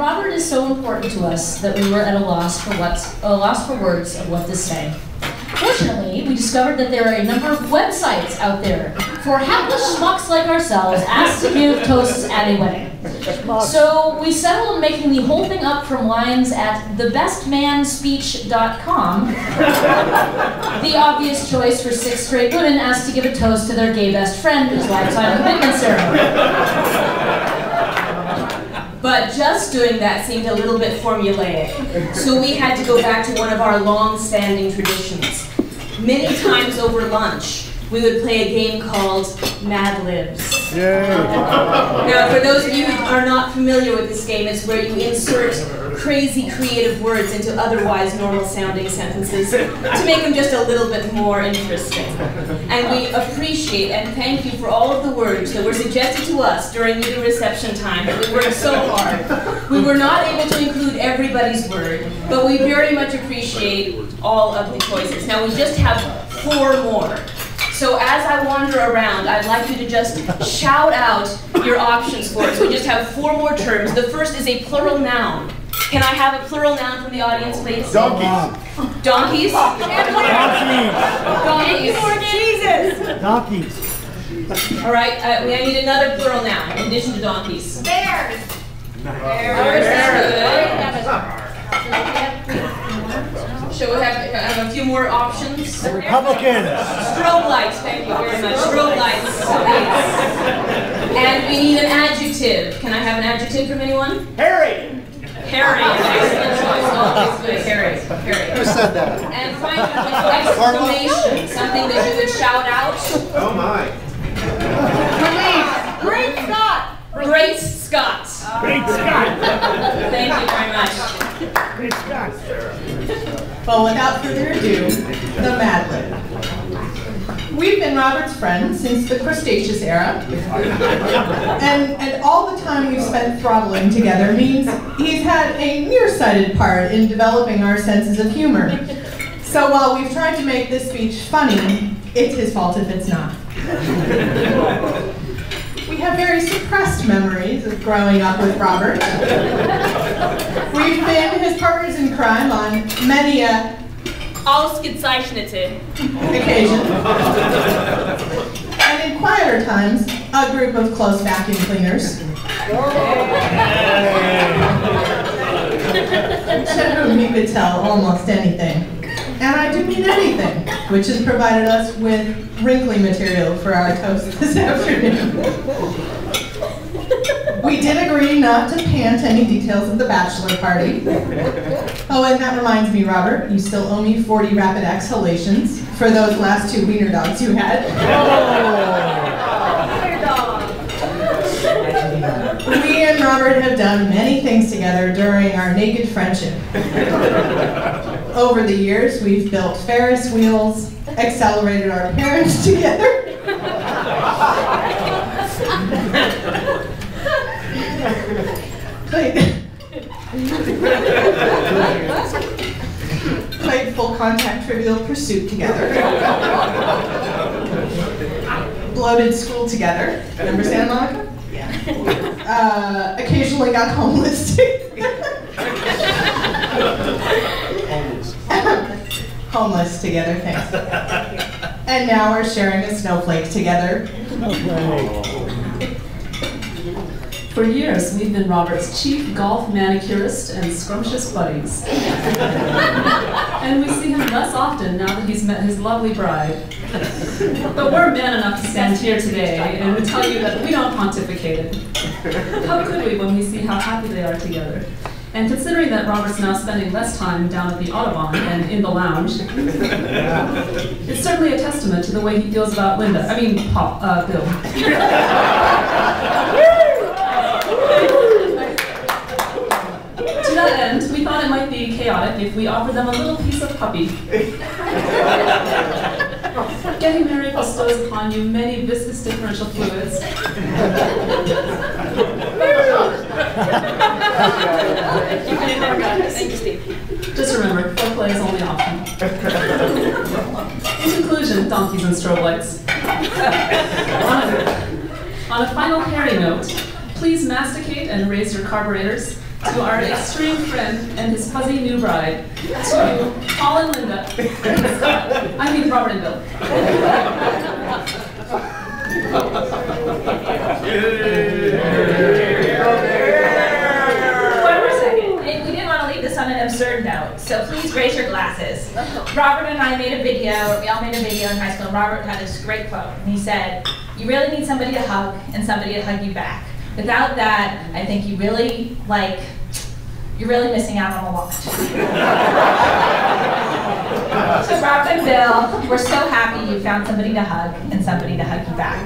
Robert is so important to us that we were at a loss for words of what to say. Fortunately, we discovered that there are a number of websites out there for hapless schmucks like ourselves asked to give toasts at a wedding. So we settled on making the whole thing up from lines at thebestmanspeech.com, the obvious choice for 6 straight women asked to give a toast to their gay best friend whose lifetime commitment ceremony. But just doing that seemed a little bit formulaic, so we had to go back to one of our long-standing traditions. Many times over lunch, we would play a game called Mad Libs. Now, for those of you who are not familiar with this game, it's where you insert crazy creative words into otherwise normal-sounding sentences to make them just a little bit more interesting. And we appreciate and thank you for all of the words that were suggested to us during the reception time. We worked so hard. We were not able to include everybody's word, but we very much appreciate all of the choices. Now, we just have 4 more. So as I wander around, I'd like you to just shout out your options for us. We just have 4 more terms. The first is a plural noun. Can I have a plural noun from the audience, please? Donkeys. Donkeys? Donkeys. Jesus! Donkeys. All right, I need another plural noun in addition to donkeys. Bears. Bears is good. Shall we have a few more options? Republicans. Strobe lights, thank you very much. Strobe lights, please. And we need an adjective. Can I have an adjective from anyone? Harry. Harry, excellent choice. Always good, Harry. Who said that? And finally, exclamation, something that you would shout out. Oh my. Great Scott. Great Scott. Great Scott. Thank you very much. Great Scott. Well, without further ado, the Mad Lib. We've been Robert's friends since the Cretaceous era, and all the time we've spent throttling together means he's had a nearsighted part in developing our senses of humor. So while we've tried to make this speech funny, it's his fault if it's not. We have very suppressed memories of growing up with Robert. We've been his partners in crime on many a Ausgezeichnete occasion. And in quieter times, a group of close vacuum cleaners. To whom he could tell almost anything. And I do mean anything, which has provided us with wrinkly material for our toast this afternoon. We did agree not to pant any details of the bachelor party. Oh, and that reminds me, Robert, you still owe me 40 rapid exhalations for those last 2 wiener dogs you had. We and Robert have done many things together during our naked friendship. Over the years, we've built Ferris wheels, accelerated our parents together, played full contact Trivial Pursuit together, bloated school together. Remember Santa Monica? Yeah. Occasionally got homeless. Homeless together, thanks. And now we're sharing a snowflake together. For years, we've been Robert's chief golf manicurist and scrumptious buddies. And we see him less often now that he's met his lovely bride. But we're man enough to stand here today and tell you that we don't pontificate. How could we when we see how happy they are together? And considering that Robert's now spending less time down at the Audubon and in the lounge, it's certainly a testament to the way he feels about Bill. To that end, we thought it might be chaotic if we offered them a little piece of puppy. Getting married bestows upon you many viscous differential fluids. Thank you, Steve. Just remember, foreplay is only optional. In conclusion, donkeys and strobe lights. On a final hairy note, please masticate and raise your carburetors to our extreme friend and his fuzzy new bride, to Paul and Linda, I mean Robert and Bill. One more second. And we didn't want to leave this on an absurd note, so please raise your glasses. Robert and I made a video, or we all made a video in high school, and Robert had this great quote, and he said, "You really need somebody to hug and somebody to hug you back. Without that, I think you really, you're really missing out on a lot." So Rob and Bill, we're so happy you found somebody to hug and somebody to hug you back.